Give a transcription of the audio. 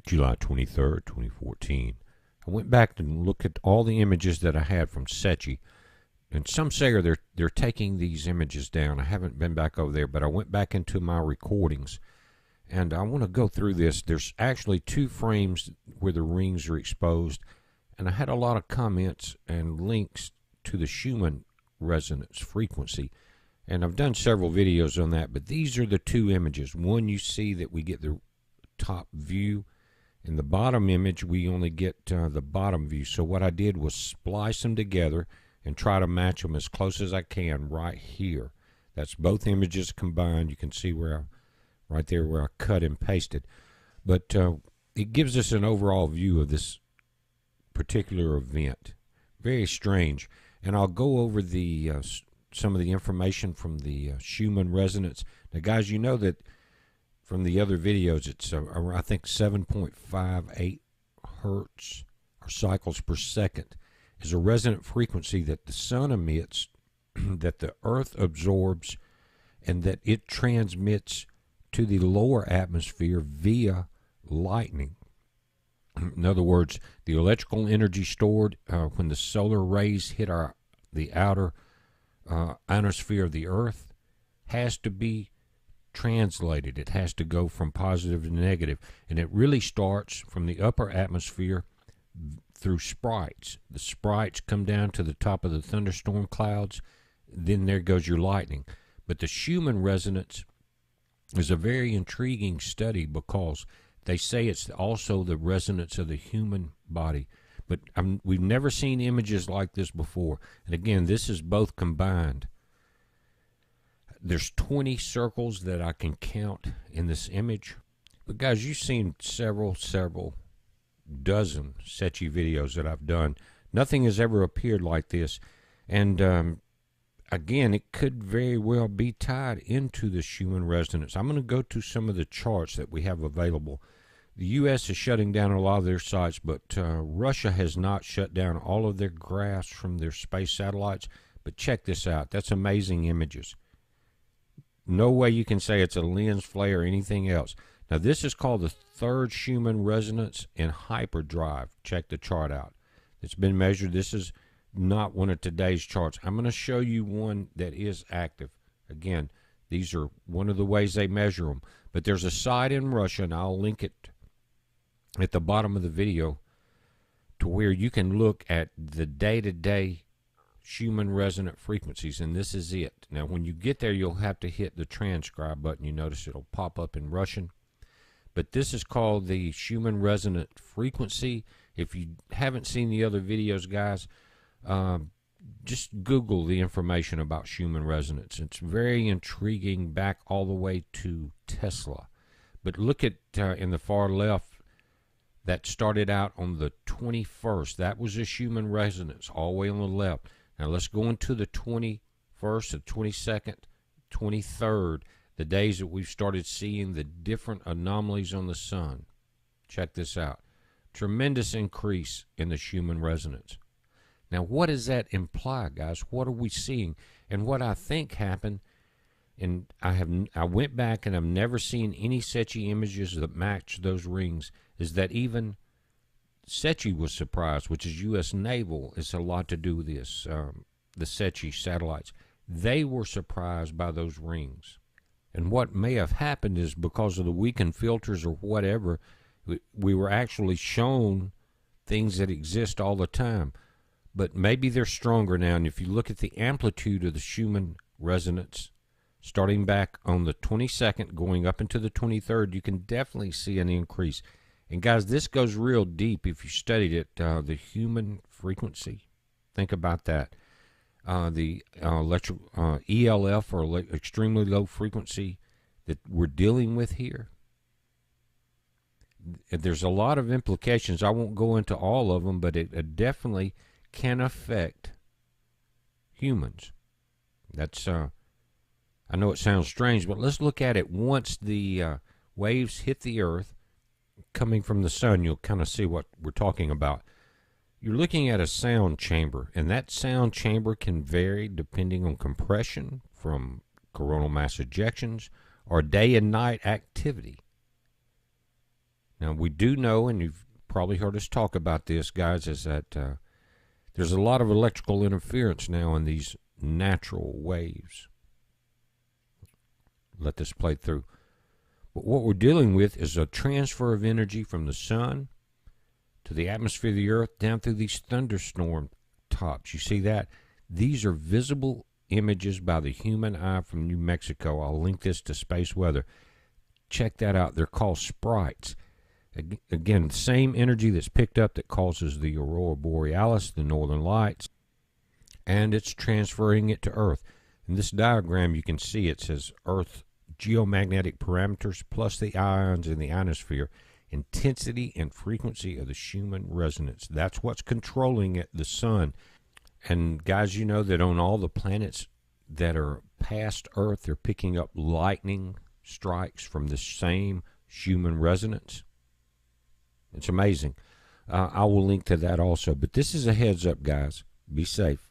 July 23rd, 2014. I went back and looked at all the images that I had from SCHUMMAN, and some say they're taking these images down. I haven't been back over there, but I went back into my recordings, and I want to go through this. There's actually 2 frames where the rings are exposed, and I had a lot of comments and links to the Schumann resonance frequency, and I've done several videos on that, but these are the 2 images. One, you see that we get the top view. In the bottom image, we only get the bottom view. So what I did was splice them together and try to match them as close as I can right here. That's both images combined. You can see where right there where I cut and pasted. But it gives us an overall view of this particular event. Very strange. And I'll go over the some of the information from the Schumann resonance. Now, guys, you know that from the other videos, it's I think 7.58 hertz or cycles per second is a resonant frequency that the sun emits, that the earth absorbs, and that it transmits to the lower atmosphere via lightning. In other words, the electrical energy stored when the solar rays hit the outer ionosphere of the earth has to be translated. It has to go from positive to negative, and it really starts from the upper atmosphere through sprites. The sprites come down to the top of the thunderstorm clouds, then there goes your lightning. But the Schumann resonance is a very intriguing study because they say it's also the resonance of the human body. But we've never seen images like this before. And again, this is both combined. There's 20 circles that I can count in this image. But guys, you've seen several dozen SCHUMMAN videos that I've done. Nothing has ever appeared like this. And again, it could very well be tied into the Schumann resonance. I'm going to go to some of the charts that we have available. The U.S. is shutting down a lot of their sites, but Russia has not shut down all of their graphs from their space satellites. But check this out. That's amazing images. No way you can say it's a lens flare or anything else. Now, this is called the 3rd Schumann resonance in hyperdrive. Check the chart out. It's been measured. This is not one of today's charts. I'm going to show you one that is active. Again, these are one of the ways they measure them. But there's a site in Russia, and I'll link it at the bottom of the video, to where you can look at the day-to-day Schumann resonant frequencies, and this is it. Now, when you get there, you'll have to hit the transcribe button. You notice it'll pop up in Russian. But this is called the Schumann resonant frequency. If you haven't seen the other videos, guys, just Google the information about Schumann resonance. It's very intriguing, back all the way to Tesla. But look at in the far left, that started out on the 21st. That was a Schumann resonance all the way on the left. Now let's go into the 21st, the 22nd, 23rd, the days that we've started seeing the different anomalies on the sun. Check this out. Tremendous increase in the Schumann resonance. Now, what does that imply, guys? What are we seeing? And what I think happened, and I went back and I've never seen any SCHUMMAN images that match those rings, is that even SCHUMMAN was surprised, which is U.S. Naval. It's a lot to do with this, the SCHUMMAN satellites. They were surprised by those rings. And what may have happened is because of the weakened filters or whatever, we were actually shown things that exist all the time. But maybe they're stronger now. And if you look at the amplitude of the Schumann resonance, starting back on the 22nd, going up into the 23rd, you can definitely see an increase. And guys, this goes real deep if you studied it, the human frequency. Think about that. The ELF, or extremely low frequency, that we're dealing with here. There's a lot of implications. I won't go into all of them, but it definitely can affect humans. That's I know it sounds strange, but let's look at it. Once the waves hit the earth coming from the sun, you'll kind of see what we're talking about. You're looking at a sound chamber, and that sound chamber can vary depending on compression from coronal mass ejections or day and night activity. Now, we do know, and you've probably heard us talk about this, guys, is that there's a lot of electrical interference now in these natural waves. Let this play through. But what we're dealing with is a transfer of energy from the sun to the atmosphere of the earth down through these thunderstorm tops. You see that? These are visible images by the human eye from New Mexico. I'll link this to Space Weather. Check that out. They're called sprites. Again, the same energy that's picked up that causes the aurora borealis, the northern lights, and it's transferring it to Earth. In this diagram, you can see it says Earth geomagnetic parameters plus the ions in the ionosphere, intensity and frequency of the Schumann resonance. That's what's controlling it, the sun. And guys, you know that on all the planets that are past Earth, they're picking up lightning strikes from the same Schumann resonance. It's amazing. I will link to that also. But this is a heads up, guys. Be safe.